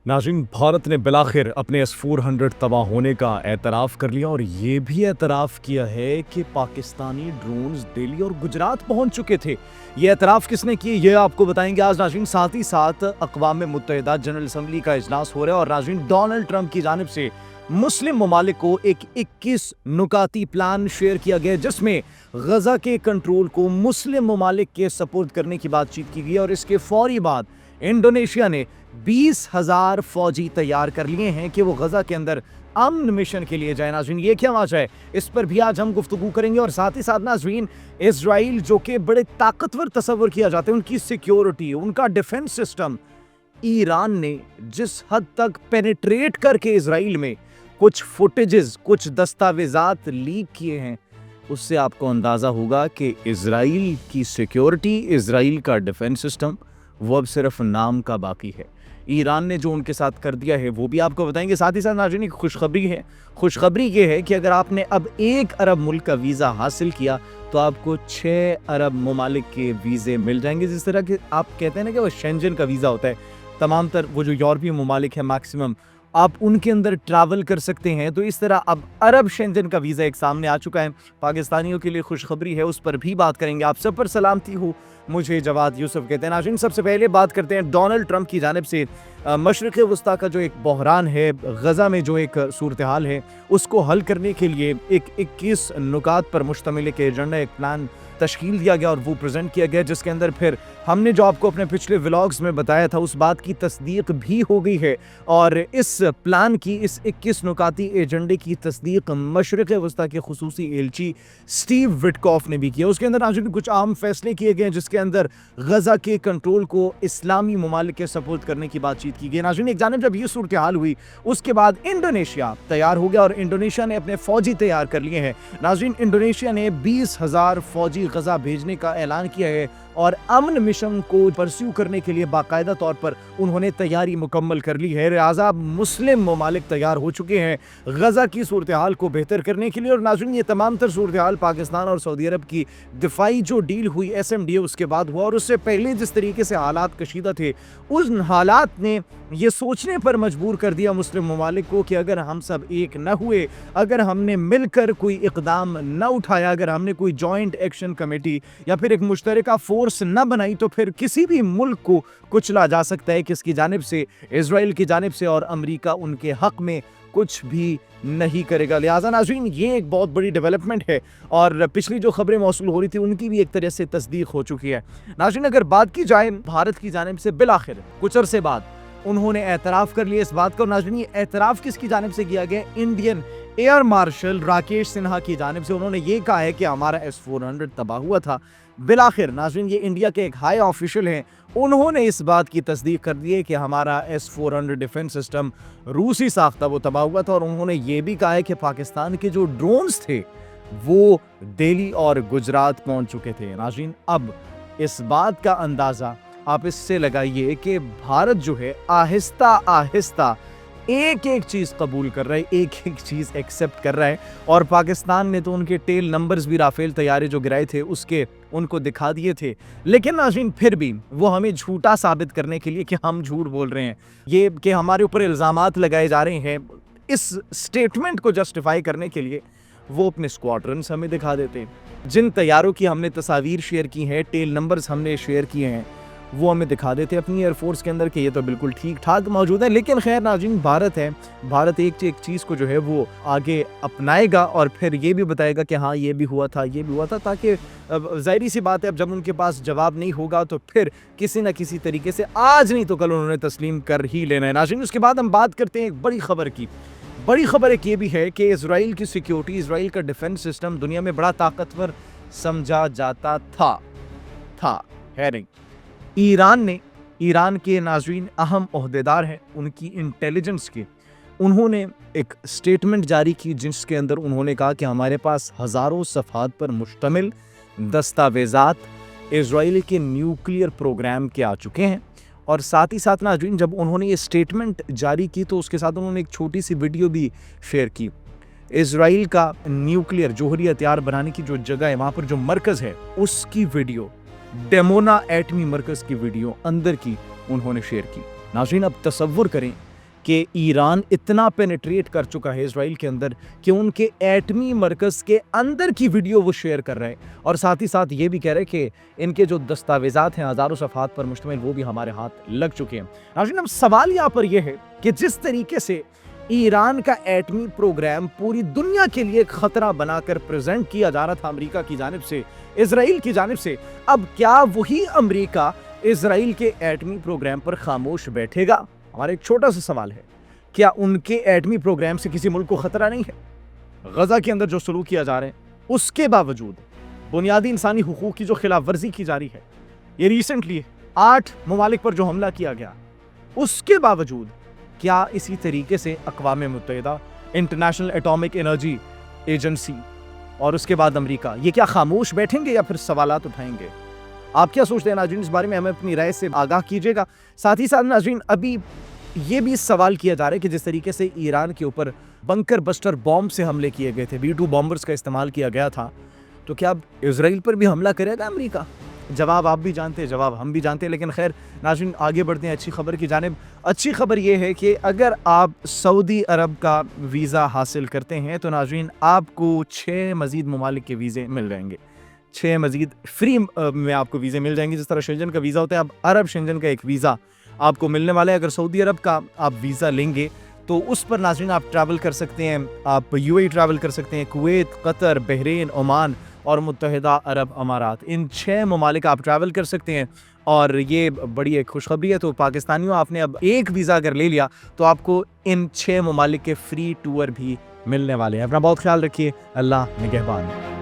नाज़रीन, भारत ने बिलाखिर अपने S-400 तबाह होने का एतराफ़ कर लिया और ये भी एतराफ़ किया है कि पाकिस्तानी ड्रोन्स दिल्ली और गुजरात पहुंच चुके थे। ये एतराफ़ किसने किए, ये आपको बताएंगे आज नाज़रीन। साथ ही साथ अक़वाम मुत्तहिदा जनरल असम्बली का इजलास हो रहा है और नाज़रीन डोनाल्ड ट्रंप की जानिब से मुस्लिम ममालिक को एक 21 नुकाती प्लान शेयर किया गया जिसमें गजा के कंट्रोल को मुस्लिम ममालिक के सपुर्द करने की बातचीत की गई और इसके फौरी बाद इंडोनेशिया ने 20,000 फौजी तैयार कर लिए हैं कि वो गजा के अंदर अमन मिशन के लिए जाए। नाज़रीन, ये क्या वजह है, इस पर भी आज हम गुफ्तगू करेंगे। और साथ ही साथ नाज़रीन, इजराइल जो कि बड़े ताकतवर तस्वर किया जाता है, उनकी सिक्योरिटी, उनका डिफेंस सिस्टम, ईरान ने जिस हद तक पेनिट्रेट करके इजराइल में कुछ फुटेजेस, कुछ दस्तावेजात लीक किए हैं, उससे आपको अंदाज़ा होगा कि इजराइल की सिक्योरिटी, इजराइल का डिफेंस सिस्टम वो अब सिर्फ नाम का बाकी है। ईरान ने जो उनके साथ कर दिया है वो भी आपको बताएंगे। साथ ही साथ नाज़रीन, एक खुशखबरी है। खुशखबरी ये है कि अगर आपने अब 1 अरब मुल्क का वीज़ा हासिल किया तो आपको 6 अरब ममालिक के वीज़े मिल जाएंगे। जिस तरह के आप कहते हैं ना कि वो शेंजन का वीज़ा होता है, तमाम तर वो जो यूरोपीय ममालिक है मैक्सिमम, आप उनके अंदर ट्रैवल कर सकते हैं। तो इस तरह अब अरब शेंजन का वीज़ा एक सामने आ चुका है। पाकिस्तानियों के लिए खुशखबरी है, उस पर भी बात करेंगे। आप सब पर सलामती हो, मुझे जवाद यूसुफ कहते हैं। नाज़रीन, सबसे पहले बात करते हैं डोनाल्ड ट्रंप की जानिब से मशरिक़ वस्ता का जो एक बहरान है, गज़ा में जो एक सूरत हाल है, उसको हल करने के लिए एक 21 नुकात पर मुश्तमिल एक एजेंडा, एक प्लान तश्कील दिया गया और वो प्रेजेंट किया गया, जिसके अंदर फिर हमने जो आपको अपने पिछले व्लॉग्स में बताया था उस बात की तस्दीक भी हो गई है। और इस प्लान की, इस 21 नुकाती एजेंडे की तस्दीक मशरिक़ वस्ता के खुसूसी एलची स्टीव विटकॉफ ने भी किया। उसके अंदर नाज़रीन कुछ अहम फैसले किए गए जिसके अंदर गजा के कंट्रोल को इस्लामी ममालिक के सपोर्ट करने की बातचीत की गई। नाज़रीन, एक जानिब जब ये सूरत हाल हुई उसके बाद इंडोनेशिया तैयार हो गया और इंडोनेशिया ने अपने फौजी तैयार कर लिए हैं। नाज़रीन, इंडोनेशिया ने 20,000 फौजी गजा भेजने का ऐलान किया है और अमन मिशन को परस्यू करने के लिए बाकायदा तौर पर उन्होंने तैयारी मुकम्मल कर ली है। लिहाजा मुस्लिम ममालिक तैयार हो चुके हैं गजा की सूरत हाल को बेहतर करने के लिए। और नाज़रीन, ये तमाम तर सूरत हाल पाकिस्तान और सऊदी अरब की दिफाई जो डील हुई SMDA उसके बाद हुआ और उससे पहले जिस तरीके से हालात कशीदा थे, उन हालात ने ये सोचने पर मजबूर कर दिया मुस्लिम ममालिक को कि अगर हम सब एक न हुए, अगर हमने मिलकर कोई इक़दाम न उठाया, अगर हमने कोई जॉइंट एक्शन कमेटी या फिर एक मुश्तरका फोर्स न बनाई, तो फिर किसी भी मुल्क को कुचला जा सकता है, किसकी जानिब से, इजराइल की जानिब से, और अमेरिका उनके हक में कुछ भी नहीं करेगा। लिहाजा नाज़रीन, ये एक बहुत बड़ी डेवलपमेंट है और पिछली जो खबरें मौसूल हो रही थी उनकी भी एक तरह से तस्दीक हो चुकी है। नाज़रीन, अगर बात की जाए भारत की जानिब से, बिलाखिर कुछ अरसे बाद उन्होंने एतराफ़ कर लिया इस बात को। नाज़रीन, ये एतराफ़ किसकी जानिब से किया गया? Indian air marshal Rakesh Sinha की जानिब से। उन्होंने ये कहा है कि हमारा S-400 तबाह हुआ था। बिलाखिर नाज़रीन, ये इंडिया के एक हाई ऑफिशियल हैं, उन्होंने इस बात की तस्दीक कर दी है कि हमारा S-400 डिफेंस सिस्टम रूसी साख्ता वो तबाह हुआ था। और उन्होंने ये भी कहा है कि पाकिस्तान के जो ड्रोन्स थे वो दिल्ली और गुजरात पहुंच चुके थे। नाज़रीन, अब इस बात का अंदाज़ा आप इससे लगाइए कि भारत जो है आहिस्ता आहिस्ता एक एक चीज़ कबूल कर रहा है, एक एक चीज़ एक्सेप्ट कर रहा है। और पाकिस्तान ने तो उनके टेल नंबर्स भी राफेल तैयारे जो गिराए थे उसके उनको दिखा दिए थे, लेकिन नाज़रीन फिर भी वो हमें झूठा साबित करने के लिए कि हम झूठ बोल रहे हैं, ये कि हमारे ऊपर इल्ज़ामात लगाए जा रहे हैं, इस स्टेटमेंट को जस्टिफाई करने के लिए वो अपने स्क्वाड्रन्स हमें दिखा देते हैं। जिन तैयारों की हमने तस्वीर शेयर की हैं, टेल नंबर्स हमने शेयर किए हैं, वो हमें दिखा देते हैं अपनी एयरफोर्स के अंदर कि ये तो बिल्कुल ठीक ठाक मौजूद है। लेकिन खैर नाज़रीन, भारत है, भारत एक चीज़ को जो है वो आगे अपनाएगा और फिर ये भी बताएगा कि हाँ ये भी हुआ था, ये भी हुआ था, ताकि ज़ाहिर सी बात है अब जब उनके पास जवाब नहीं होगा तो फिर किसी न किसी तरीके से आज नहीं तो कल उन्होंने तस्लीम कर ही लेना है। नाज़रीन, उसके बाद हम बात करते हैं एक बड़ी खबर की। बड़ी खबर एक ये भी है कि इजराइल की सिक्योरिटी, इजराइल का डिफेंस सिस्टम दुनिया में बड़ा ताकतवर समझा जाता था है नहीं। ईरान के नाज़रीन अहम ओहदेदार हैं, उनकी इंटेलिजेंस के, उन्होंने एक स्टेटमेंट जारी की जिसके अंदर उन्होंने कहा कि हमारे पास हज़ारों सफ़हात पर मुश्तमिल दस्तावेज़ात इजराइल के न्यूक्लियर प्रोग्राम के आ चुके हैं। और साथ ही साथ नाज़रीन, जब उन्होंने ये स्टेटमेंट जारी की तो उसके साथ उन्होंने एक छोटी सी वीडियो भी शेयर की। इजराइल का न्यूक्लियर जोहरी हथियार बनाने की जो जगह है, वहाँ पर जो मरकज़ है, उसकी वीडियो, डेमोना एटमी मरकज़ की वीडियो अंदर की उन्होंने शेयर की। नाज़रीन, अब तसव्वुर करें کہ ایران اتنا پینیٹریٹ کر چکا ہے اسرائیل کے اندر کہ ان کے ایٹمی مرکز کے اندر کی ویڈیو وہ شیئر کر رہے ہیں، اور ساتھ ہی ساتھ یہ بھی کہہ رہے ہیں کہ ان کے جو دستاویزات ہیں ہزاروں صفحات پر مشتمل وہ بھی ہمارے ہاتھ لگ چکے ہیں۔ ناظرین، اب سوال یہاں پر یہ ہے کہ جس طریقے سے ایران کا ایٹمی پروگرام پوری دنیا کے لیے ایک خطرہ بنا کر پریزنٹ کیا جا رہا تھا امریکہ کی جانب سے، اسرائیل کی جانب سے، اب کیا وہی امریکہ اسرائیل کے ایٹمی پروگرام پر خاموش بیٹھے گا؟ ہمارا ایک چھوٹا سا سوال ہے، کیا ان کے ایٹمی پروگرام سے کسی ملک کو خطرہ نہیں ہے؟ غزہ کے اندر جو سلوک کیا جا رہے ہیں اس کے باوجود بنیادی انسانی حقوق کی جو خلاف ورزی کی جا رہی ہے، یہ ریسنٹلی 8 ممالک پر جو حملہ کیا گیا، اس کے باوجود کیا اسی طریقے سے اقوام متحدہ، انٹرنیشنل ایٹامک انرجی ایجنسی اور اس کے بعد امریکہ یہ کیا خاموش بیٹھیں گے یا پھر سوالات اٹھائیں گے؟ آپ کیا سوچتے ہیں ناظرین؟ اس بارے میں ہمیں اپنی رائے سے آگاہ کیجیے گا۔ ساتھ ہی ساتھ ناظرین، ابھی یہ بھی سوال کیا جا رہا ہے کہ جس طریقے سے ایران کے اوپر بنکر بسٹر بامب سے حملے کیے گئے تھے، B-2 بامبرز کا استعمال کیا گیا تھا، تو کیا اب اسرائیل پر بھی حملہ کرے گا امریکہ؟ جواب آپ بھی جانتے ہیں، جواب ہم بھی جانتے ہیں، لیکن خیر ناظرین آگے بڑھتے ہیں اچھی خبر کی جانب۔ اچھی خبر یہ ہے کہ اگر آپ سعودی عرب کا ویزا حاصل کرتے ہیں تو ناظرین آپ کو 6 مزید ممالک کے ویزے مل جائیں گے، 6 مزید فری میں آپ کو ویزے مل جائیں گے۔ جس طرح شنجن کا ویزا ہوتا ہے، اب عرب شنجن کا ایک ویزا آپ کو ملنے والا ہے۔ اگر سعودی عرب کا آپ ویزا لیں گے تو اس پر ناظرین آپ ٹریول کر سکتے ہیں، آپ UAE ٹریول کر سکتے ہیں، کویت، قطر، بحرین، عمان اور متحدہ عرب امارات، ان 6 ممالک آپ ٹریول کر سکتے ہیں، اور یہ بڑی ایک خوشخبری ہے۔ تو پاکستانیوں، آپ نے اب ایک ویزا اگر لے لیا تو آپ کو ان 6 ممالک کے فری ٹور بھی ملنے والے ہیں۔ اپنا بہت خیال رکھیے، اللہ نگہبان۔